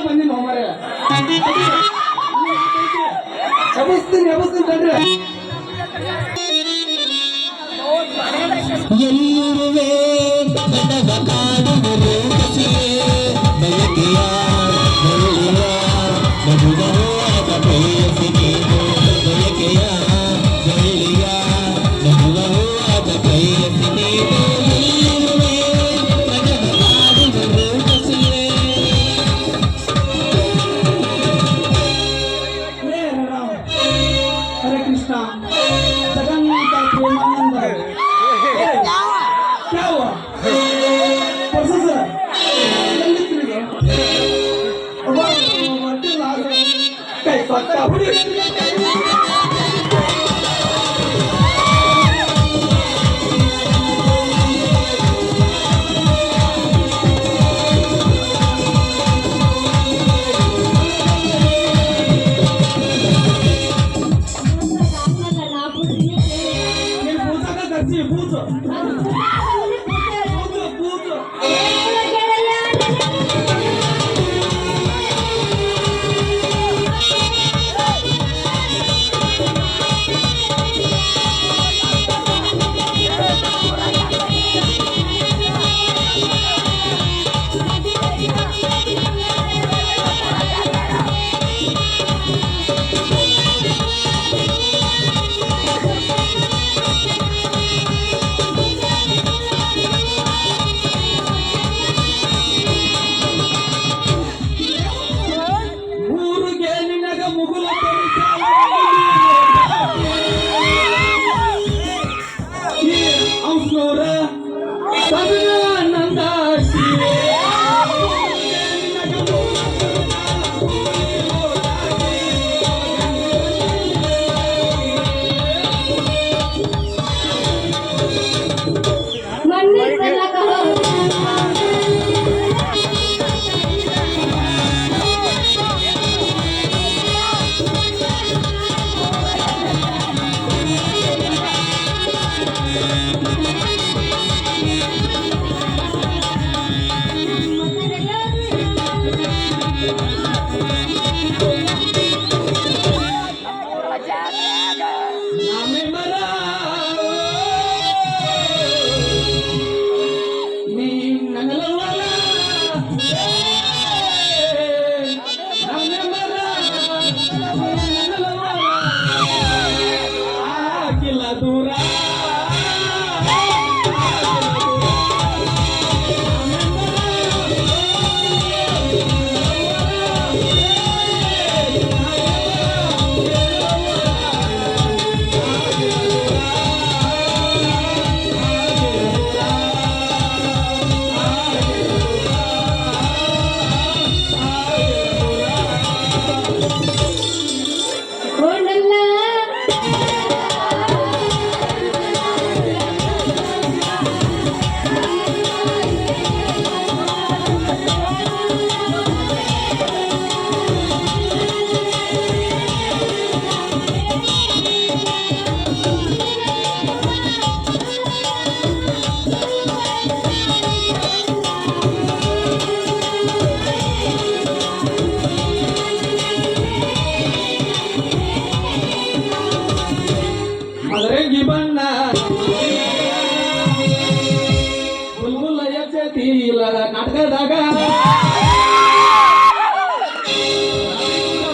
ಬಂದಿನ ಹೋಮರೆ ಎಬಸ್ತೀನಿ ತಡ್ರಿ. ಎಲ್ಲಿರುವೆ ನನಗ ಕಾಡುವುದು ಕಸಿಯೇ ಬಯಕೆಯ ಮರುಳಿಯ ಮಧುರವಾದ ಪ್ರೇಯಸಿ ನೀನು ಬಯಕೆಯ ಮರುಳಿಯ ಮಧುರವಾದ ಪ್ರೇಯಸಿ ನೀನು ಎಲ್ಲಿರುವೆ ನನಗ ಕಾಡುವುದು ಕಸಿಯೇ. ಹರೇ ಕೃಷ್ಣ ಜಗನ್ನಾಥ ಪ್ರೇಮಾನಂದ क्या हुआ परसों से कई पत्ता ಮದರಂಗಿ ಬಣ್ಣ ಬುಲ್ಬುಲ್ ಯಚತೀಲ ನಾಟಕದಾಗ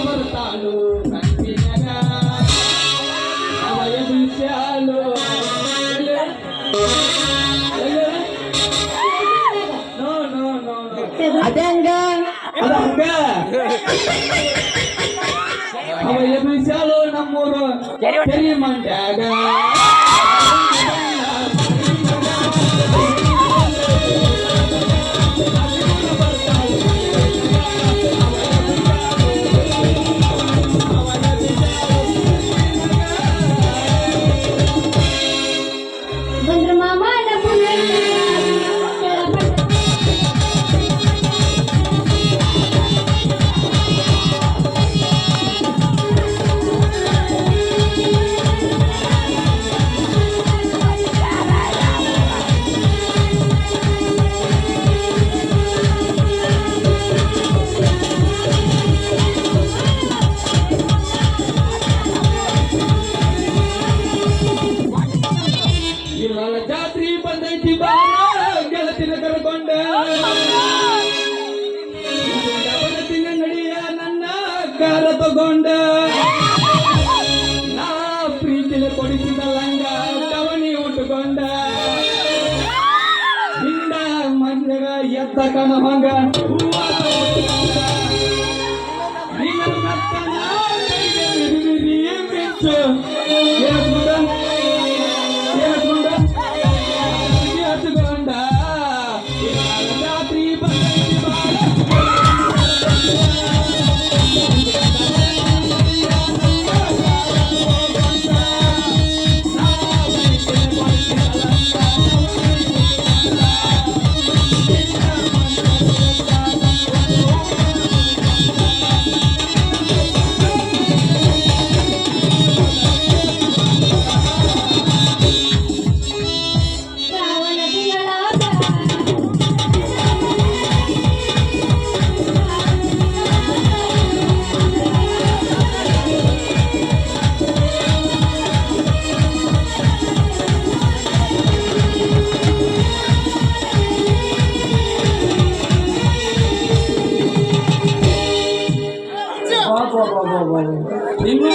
ಬರ್ತಾಳು ಕಂಚಿನಾಗ ಅವಯ ಬಿಸಾಲು ಅದಂಗ ಅದಂಗ ಅವಯ ಬಿಸಾಲು ನಮ್ಮೂರು ತೆರಿ ಮಂಡ್ಯಾಗ ಬಡತಿನ ನಡಿಯ ನನ್ನ ಕಾರ ತಗೊಂಡ ನಾ ಪ್ರೀತಿಲೆ ಕೊಡಿಸಿದ ಲಂಗ ಕವನಿ ಉಟ್ಟುಕೊಂಡ ಹಿಂದ ಮಂಜಗ ಎತ್ತ ಕಣವಂಗ ಹೂವ ನಿನ್ನ ನರ್ತನ ಕೈಗೆ ಬಿರಿಬಿರಿ ಮಿಂಚು ಕೇಳ್ಕೊಂಡ ಹಚ್ಕೊಂಡ ರಾತ್ರಿ ಬಂದೈತಿ ಬಾಳ ಶ್ರಾವಣ ತಿಂಗಳಾಗ ಇನ್ನೂ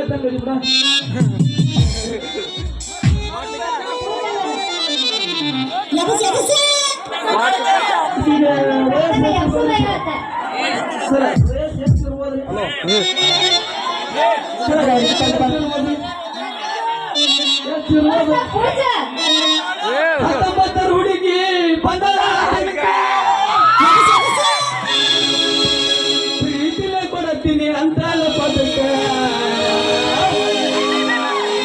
ತಂಗಡಿ ಬಿಡ ಹತ್ತೊಂಬತ್ತರ ಹುಡುಗಿ ಬಂದಳ ಪ್ರೀತಿಲೆ ಕೊಡತ್ತೀನಿ ಅಂತಲ್ಲ ಪದಕ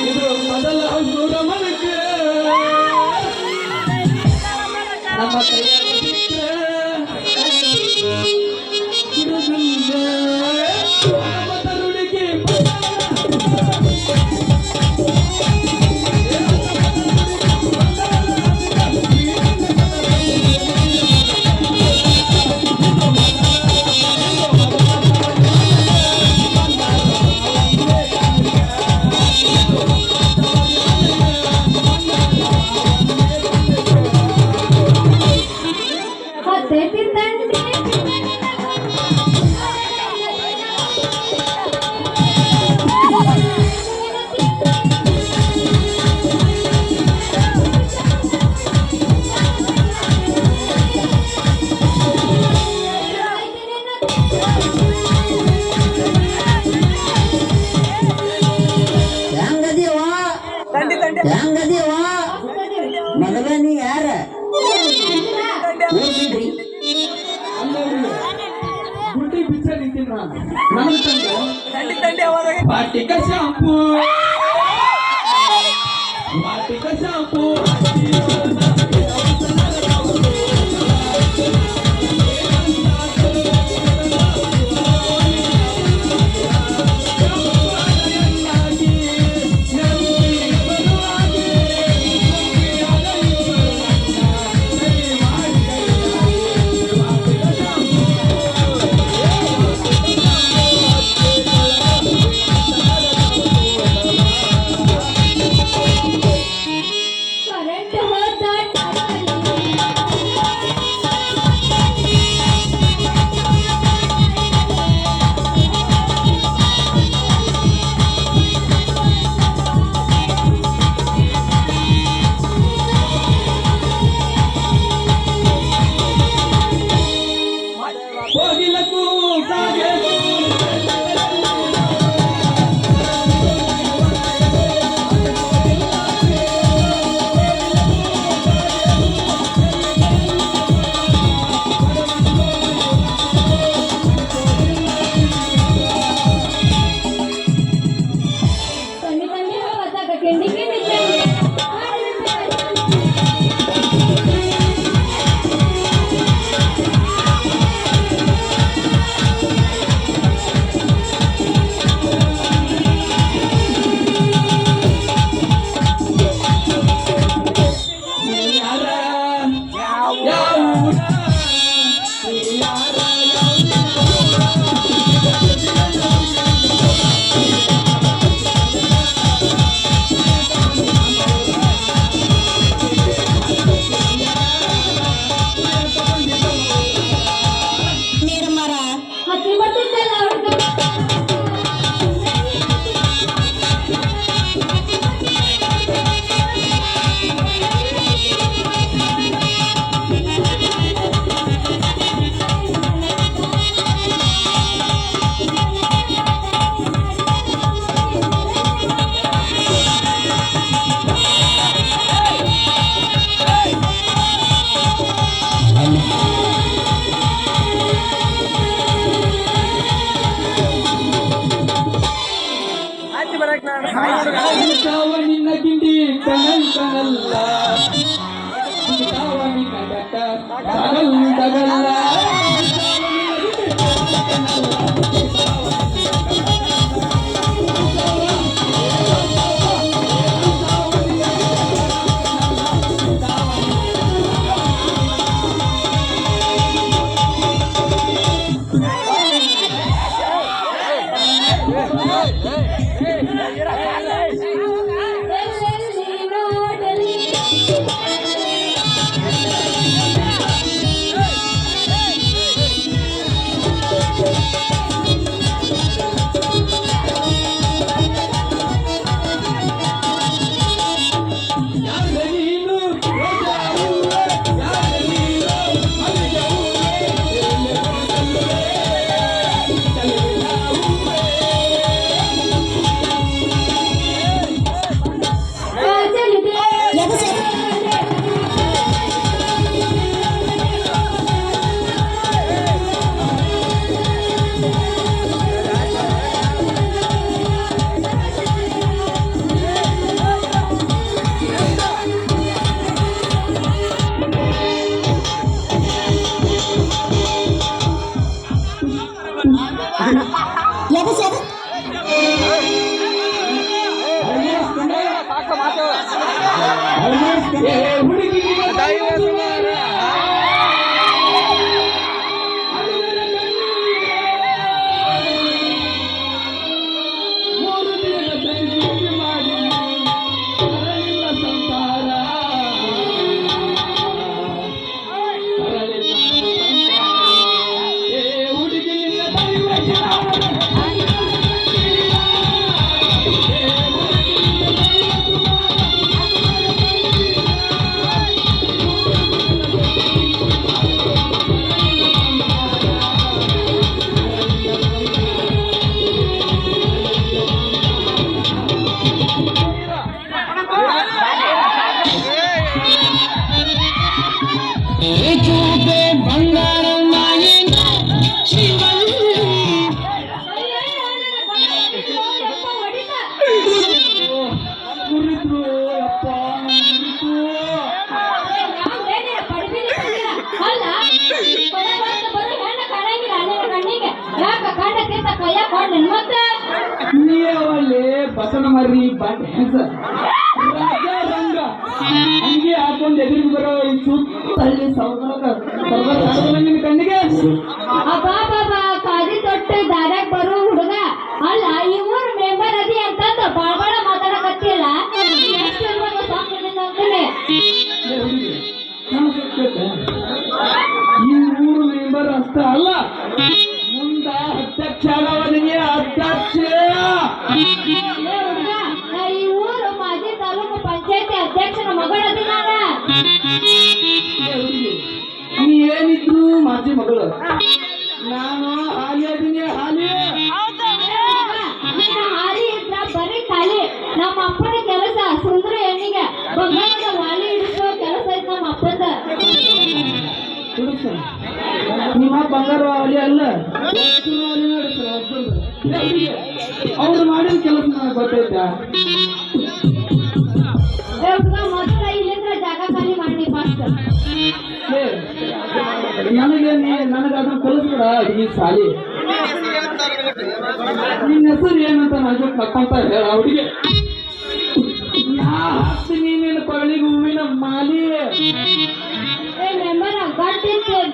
ಇದು ಮೊದಲ ನೂರ ಮನಕ ನಮ್ಮ ಹುಡುಗಿ ಹತ್ತೈತಿ ತಂಡಿ ಹೆಂಗದೀವ ಮೊದಲ ನೀ ಯಾರ ಊರ್ಸಿದ್ರಿ ಗುಡ್ಡಿ ಬಿಚ್ಚ ನಿಂತೀನಿ ನಾನು ನನ್ನ ಬಾಟಿಕ ಶಾಂಪೂ ಬಾಟಿಕ ಶಾಂಪೂ ಕರೆಂಟ್ ಹೋದ ಹೋಗಿಲಕ್ಕೂ ಸಾಗೇಕು ತಣ್ಣಿ ತಣ್ಣಿ ಹೋದಾಗ ಕೆಂಡಿ ಕೆಂಡಿ ಯಾರ ಯಾವ ಊರ? ಯಾರ ಯಾವ ತಗಲ್ಲ ಎಲ್ಲೆಲ್ಲಿ ನೋಡಲಿ ಹುಡುಗಿ ಮೂರು ದಿನದ ಪ್ರೀತಿ ಮಾಡಿ ಅರಳಿಲ್ಲ ಸಂಸಾರ ಅರಳಿಲ್ಲ ಸಂಸಾರ. ಹುಡುಗಿ ನಿನ್ನ ಮುರಿದ್ರು ಅಪ್ಪ ಮುರಿದ್ರು. ಅಲ್ಲ ಬರೋ ಹೆಣ್ಣು ಕಾಣಂಗಿಲ್ಲ ಅಲ್ಲಿನ ಕಣ್ಣಿಗೆ ಯಾಕ ಕಾಣಕ್ಕಿಂತ ಕೈಯ ಕೊಂಡು ಮತ್ತೆ ನೀವಲ್ಲಿ ಬಸನ ಮರ್ರಿ ಬಂಡ್ ಹೆಂಸ ರಾಜ ರಂಗ ಹಂಗೆ ಹಾಕೊಂಡು ಎದುರು ಬರೋ ಈ ಸುತ್ತಲ್ಲಿ ನಿನ್ನ ಕಣ್ಣಿಗೆ ಅಬ್ಬಾ ಬಾಬಾ ಕಾದಿ ತೊಟ್ಟು ದಾರ್ಯಾಗ ಬರೋ ಹುಡುಗ ಅಲ್ಲ ಈ ಊರ್ ಮೆಂಬರ್ ಅದಿ ಅಂತಂದ ಬಾಳ ಮಾತಾಡಕತ್ತಿಲ್ಲ ಎಷ್ಟು ಇರ್ಬೇಕು ಸಾಕು ಅಂತಾನೆ ಈ ಊರು ಮೆಂಬರ್ ಅಷ್ಟ ಅಲ್ಲ ಮುಂದ ಅಧ್ಯಕ್ಷ ಆಗವನಿಗೆ ಅಧ್ಯಕ್ಷ ಹುಡುಗ ನಾ ಈ ಊರು ಮಾಜಿ ತಾಲೂಕು ಪಂಚಾಯತಿ ಅಧ್ಯಕ್ಷನ ಮಗಳದಿ ನಾನ ನೀ ಏನಿದ್ರು ಮಾಜಿ ಮಗಳು ನಾನು ಹಾಲಿ ಅದೀನಿ ಹಾಲಿ ಹಾಲಿ ಇದ್ರ ಬರೀ ಖಾಲಿ ನಮ್ಮ ಅಪ್ಪನ ಕೆಲಸ ಸುಂದರ ಹೆಣ್ಣಿಗೆ ಬಂಗಾರದ ವಾಲಿ ಹಿಡಿಸೋ ಕೆಲಸ ಐತ್ ನಮ್ಮ ಅಪ್ಪಂದ ನಿಮ್ಮ ಬಂಗಾರ ಅಲ್ಲಿ ಅಲ್ಲ ಅವ್ರು ಮಾಡಿದ ಕೆಲಸ ನನಗೆ ಗೊತ್ತೈತಾ ಮೊದಲ ಇಲ್ಲಿಂದ ಜಾಗ ಖಾಲಿ ಮಾಡಿ ಫಸ್ಟ್ ನನಗೆ ಅದನ್ನ ಕಲಿಸ್ಬಿಡ ಈ ಸಾಲಿ ನಿನ್ನ ಹೆಸರು ಏನಂತ ನನಗೆ ಕಕ್ಕಂತ ಹೇಳ ಅವ್ರಿಗೆ ನೀನೇನು ಕೊರಳಿಗೆ ಹೂವಿನ ಮಾಲಿ ಮೆಂಬರ್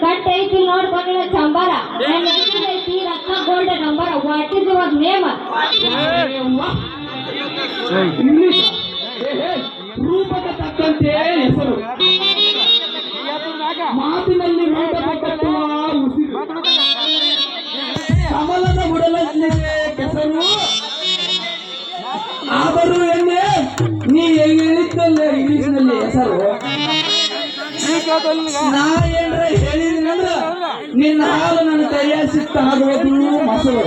ಗಟ್ ಐತಿ ನೋಡ್ಕೊಂಡಿನ ಚಂಬಾರ ನನ್ನ ಹೆಸರು ಐತಿ Ratna gold number what is your name English ರೂಪಕ್ಕೆ ತಕ್ಕಂತೆ ಹೆಸರು ಮಾತಿನಲ್ಲಿ ರೂಪಕ್ಕೆ ಕಟ್ಟುವ ಉಸಿರು ಕಮಲದ ಹುಡಲಲ್ಲಿ ಕೆಸರು ಆದರೂ ಎಣ್ಣೆ ನೀ ಹೇಳಿದ್ದಲ್ಲ ಇಂಗ್ಲಿಷ್ನಲ್ಲಿ ಹೆಸರು ನಾ ಏನ್ರ ಹೇಳಿದ್ನಂದ್ರ ನಿನ್ನ ಹಾಲು ನನ್ನ ಕೈಯ ಸಿಕ್ತ ಆಗೋದು ಮೊಸರು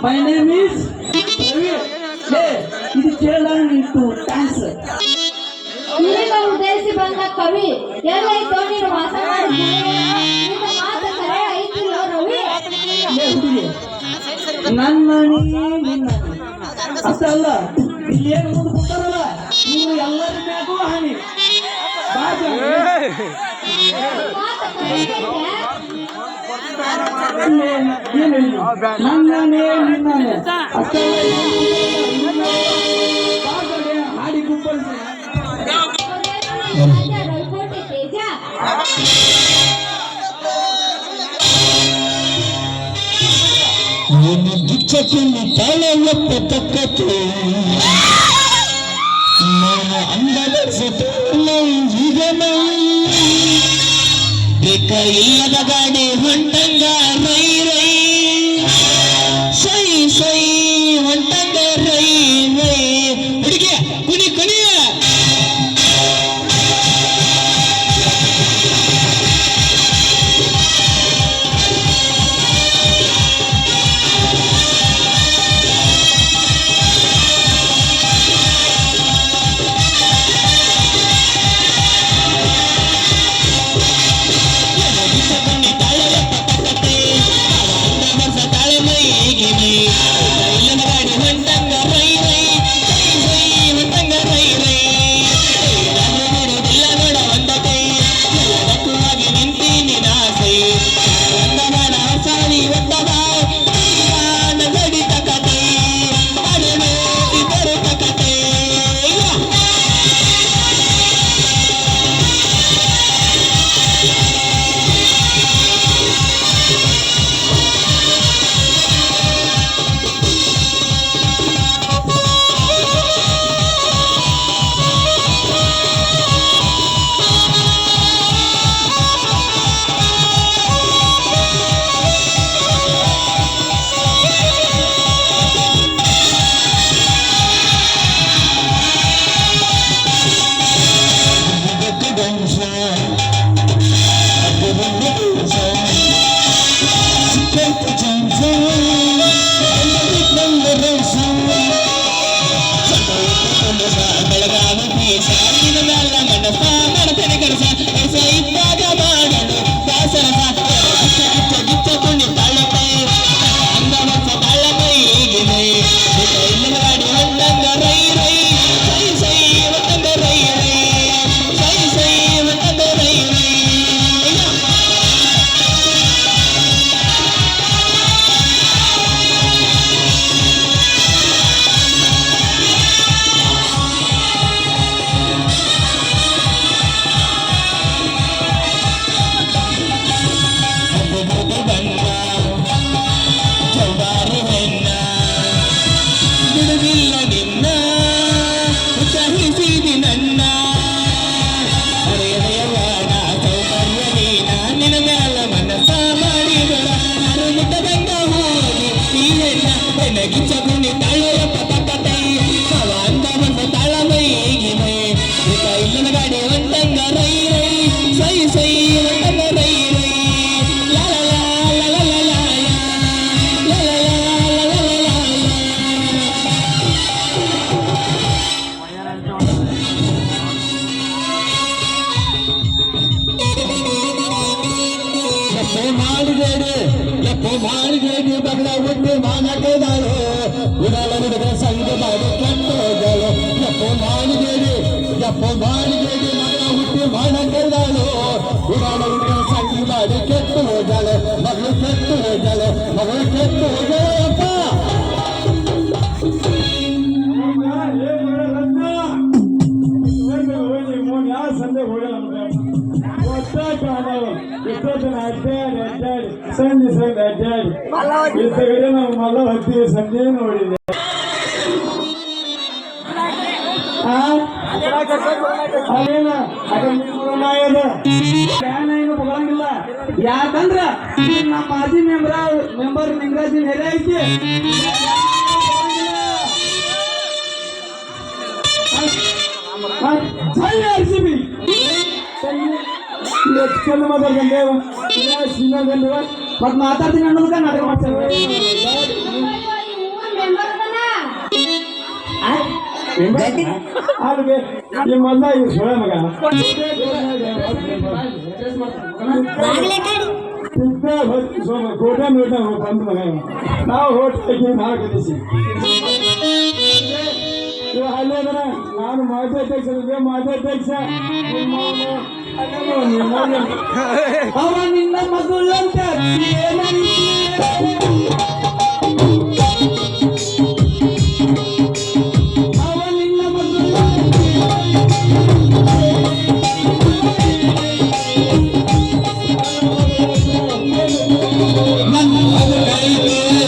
ಮೈ ನೇಮ್ ಈಸ್ ಇದು ಕೇಳ ನಿಂತು ಥ್ಯಾಂಕ್ಸ್ ಈಗ ಉದ್ದೇಶಿ ಬಂದ ಕವಿ ಎಲ್ಲೈತೋ ನೀನು ವಾಸ ಮಾಡಿ ಮಾತು ಕರೆ ಐತಿಲ್ಲ ರವಿ ನನ್ನ ನಿನ್ನ ಅಷ್ಟ ಅಲ್ಲ ಇಲ್ಲೇನು ಮುಂದೆ ಕೂತಾರಲ್ಲ ನೀವು ಎಲ್ಲರ ಮ್ಯಾಗೂ ಹಾನಿ ಹಾಡಿ ಗುಂಪಲ್ ಗಿಚ್ಚನ್ನು ತಾಳೆಯಪ್ಪ ತಕ್ಕತೆ ನಾನು ಅಂದರ್ಸತೆ ಈಗ ಬೇಕ ಇಲ್ಲದ ಗಾಡಿ ಹೊಂಟಂಗ ರೈ ರೈ ಸೈ ಸೈ ಹೊಂಟಂಗ ರೈ ರೈ ಹುಡುಗಿ ಕುಣಿ ಕುಣಿಯ ಮಾಡಿದೇಡಿ ಬಗಲ ಹುಟ್ಟಿ ಮಾನಕದಾಳು ಉಡಾಳ ಸಂಘ ಮಾಡಿ ಕೆಟ್ಟೋದಳು ಯಪ್ಪ ಮಾಡಿದೇಡಿ ಮಗಲ ಹುಟ್ಟಿ ಮಾನಕದಾಳು ಉಡಾಳ ಸಂಘ ಮಾಡಿ ಕೆಟ್ಟು ಹೋದಳು ಮಗಳು ಕೆಟ್ಟು ಹೋದಳು ಮಗಳು ಕೆಟ್ಟು ಹೋದಳಪ್ಪ ಸಂಜೆ ಎಷ್ಟೊತ್ತನ ಅಡ್ಡಾಡಿ ಸಂಜೆ ಅಡ್ಡಾಡಿ ಇರ್ತಗಡೆ ನಾವು ಮಲ್ಲ ಹತ್ತೀವಿ ಸಂಜೆ ನೋಡಿದೆ ಏನು ತಗೊಳಂಗಿಲ್ಲ ಯಾಕಂದ್ರ ನಮ್ಮ ಮಾಜಿ ಮೆಂಬರ್ ನಿಂಗರಾಜಿ ನೆರೆ ಐತಿ RCB ಚಂದ ಮಾತಾಡ್ಕೊಂಡೆ ಮತ್ ಮಾತಾಡ್ತೀನಿ ಅನ್ನೋದಕ್ಕ ನಾಟಕ ಮಾಡ್ತೇವೆ ನಿಮ್ಮಲ್ಲ ಈ ಸೊಳೆ ಮಗ ಕೋಟೆ ನೋಟ ಬಂದ ಮಗ ನಾವು ಹೋಟೆಲ್ ನಾಳೆ ಕಲಿಸಿ ಅಲ್ಲೇ ನಾನು ಮಾಜಿ ಅಧ್ಯಕ್ಷ ನಿಮ್ಮ ಅವ ನಿನ್ನ ಮಗುಳಂತ ಅವ ನಿನ್ನ ಮಗುಳ ಅಂದ್ರೆ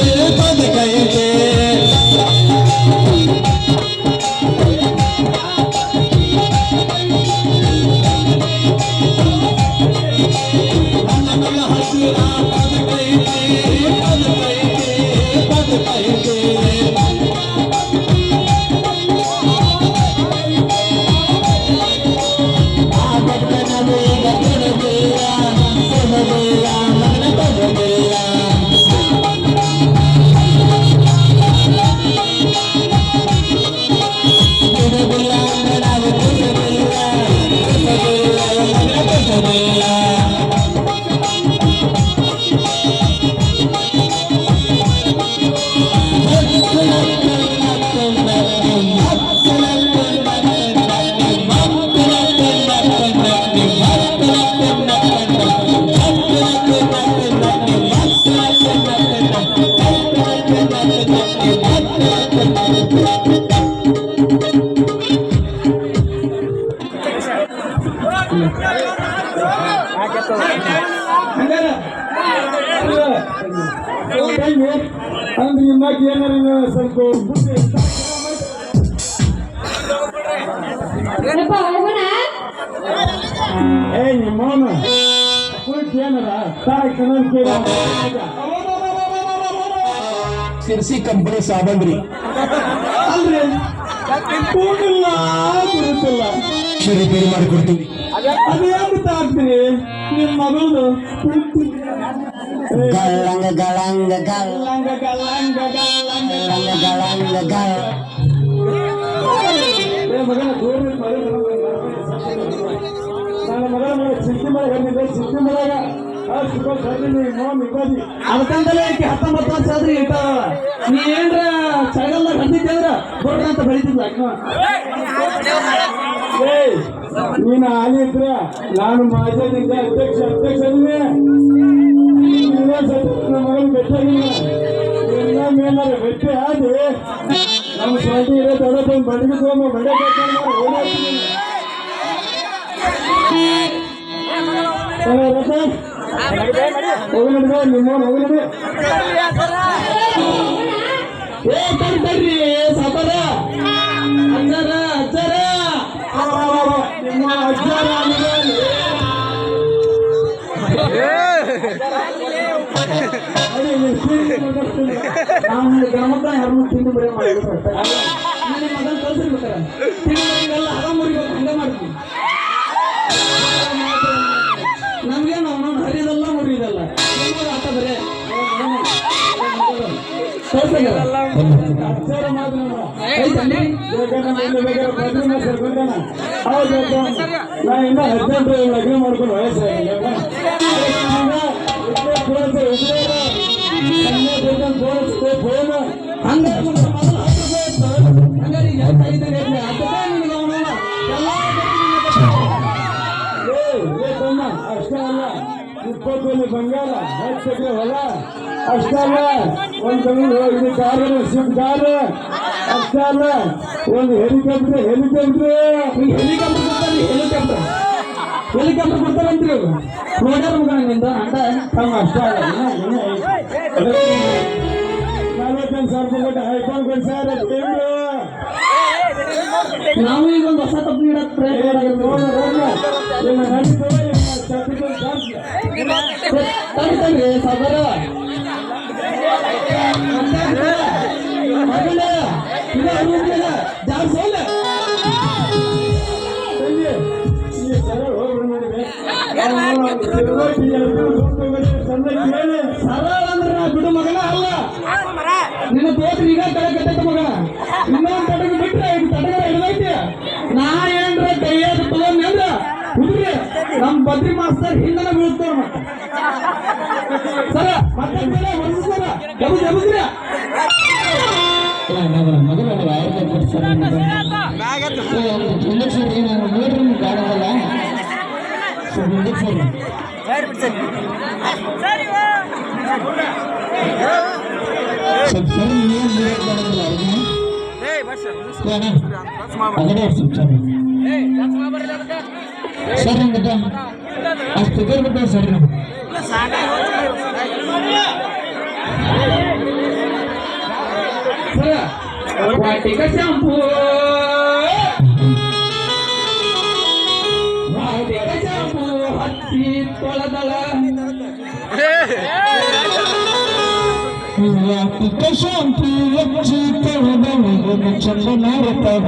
ನಿಮ್ಮಕ್ಕೆ ಏನಾರ ಸ್ವಲ್ಪ ಬುದ್ಧಿ ಯಪ್ಪ ಹೋಗೋಣ ಏ ನಿಮ್ಮವನು ಕುಳಿತು ಏನಾರ ತಾಯಿ ಕನ್ನಡ ಕೇಳ ಸಿರ್ಸಿ ಕಂಪನಿ ಸಾಬಂದ್ರಿ ಅಲ್ರಿ ಕೂಡಿಲ್ಲ ಗುರುತಿಲ್ಲ ರಿಪೇರಿ ಮಾಡಿಕೊಡ್ತೀವಿ. ಅದೇನು ಆಗ್ತೀರಿ ನಿಮ್ಮ ಮಗಳು ಗಳ್ಳಂಗ ಗಳ್ಳಂಗ ಗಲ್ಲಂಗ ಗಲ್ಲಂಗ ಗಲ್ಲಂಗ ಗಳ್ಳಂಗ ಗಳ್ಳ ಮಗನ ದೂರ ನನ್ನ ಮಗನ ಚಿಂತೆ ಮಳೆ ಬಂದಿದ್ದೆ ಚಿಂತೆ ಮಳೆಗ ಅದಕ್ಕಂತಲೇ ಈಕಿ 19 ವರ್ಷ ಆದ್ರಿ ಇಟ್ಟ ನೀ ಏನ್ರ ಚಳಿಗಾಲದಾಗ ಹಂದಿದ್ದೆ ಅಂದ್ರ ಬರ್ರ ಅಂತ ಬೆಳಿತಿದ್ಲ ನೀನು ಹಾಲಿ ಇದ್ರ ನಾನು ಮಾಜನಿದ್ದೆ ಅಧ್ಯಕ್ಷ ನಮ್ಮ ಮಗನ ಬೆಟ್ಟಾಗಿಲ್ಲ ಎಲ್ಲ ಮೇಲಾರ ಬೆಟ್ಟಿ ಆದಿ ನಮ್ಮ ಸ್ವಂತ ಇರೋ ದೊಡ್ಡ ಬಡಿಗೆ ತಗೊಂಡು ಬಡೆ ಹೋಗಿ ನಡ್ಗ ನಿಮ್ಮ ಹೋಗಿ ನಡಿ ಏ ತರ್ರಿ ಸಾಬರ ಅಜ್ಜರ ನಿಮ್ಮ ಅಜ್ಜಾರ ನಾವು ಗ್ರಾಮಕ್ಕ ಯಾರನ್ನು ತಿಂದು ಬರೀ ಮಾಡಿದ್ರು ಮಗನ ಕಳ್ಸಿರ್ಬೇಕಾರೆ ತಿಂಗಳಿಗೆಲ್ಲ ಆರಾಮೂರಿಗೆ ಹಂಗ ಮಾಡ್ತೀವಿ ನಮ್ಗೆ ನಾವು ಹರಿದಲ್ಲ ಮುರಿದಲ್ಲ ಆಟ ಬರೇ ಅಜ್ಜಾರ ಮಾತ್ರ ಹೌದು ನಾ ಇನ್ನ 18 ಲಗ್ನ ಮಾಡ್ಕೊಂಡು ವಯಸ್ಸಾಗಿಲ್ಲ ಅಷ್ಟೇ ಅಲ್ಲ 21 ಬಂಗಾರ 10 ಎಕರೆ ಹೊಲ ಅಷ್ಟೇ ಅಲ್ಲ ಒಂದು ಇದು ಕಾರು ಸ್ವಿಫ್ಟ್ ಕಾರು ಅಷ್ಟೇ ಅಲ್ಲ ಒಂದು ಹೆಲಿಕಾಪ್ಟರ್ ಹೆಲಿಕಾಪ್ಟರ್ ಕೊಡ್ತಾರಂತೀರಿ ನೋಡ್ಯಾರ ಮಗ ನಿಂದ ಅಂಡ ತಮ್ಮ ಅಷ್ಟೇ ಅಲ್ಲ 45,000 ರೂಪಾಯಿ ಕೊಟ್ಟು ಐಫೋನ್ ಕೊಡ್ಸಾರ ನಾವು ಈಗ ಒಂದು ಹೊಸ ಕಂಪ್ನಿ ಇಡಕ್ ಪ್ರಯತ್ನ ತರ್ರಿ ಸಾಗರ ಜಾಸ್ತಿ ಸರಳ ಅಂದ್ರೆ ನಾ ಬಿಡು ಮಗನ ಅಲ್ಲ ನಿನ್ನ ತೋತ್ರ ಈಗ ತಡ ಕಟ್ಟೈತೆ ಮಗನ ಇನ್ನೊಂದು ತಡಗ ಬಿಟ್ರೆ ಈಗ ತಡಗರ ಹಿಡಿದೈತಿ ನಾ ಏನ್ರ ಕೈಯಾಗ ತಗೊಂಡ್ ಅಂದ್ರ ಹುಡ್ರಿ ನಮ್ ಬದ್ರಿ ಮಾಸ್ತರ್ ಹಿಂದನ ಬೀಳ್ತಾರ ಸರ ಮತ್ತೆ ಸರ ಜಬುದ್ರಿ ಸ್ವಲ್ಪ ಸರಿ ಏನು ಆಗಡೆ ಸರ್ ಹಂಗದ ಅಷ್ಟು ಬರ್ಬೇಕು ಸರ್ ವಾಟಿಕ ಶಾಂಪೂ ವಾಟಿಕ ಶಾಂಪೂ ಹತ್ತಿ ತೊಳೆದಳ ವಾಟಿಕ ಶಾಂಪು ಹಚ್ಚಿ ತೊಳೆದಳು ಚಂದನಾರತವ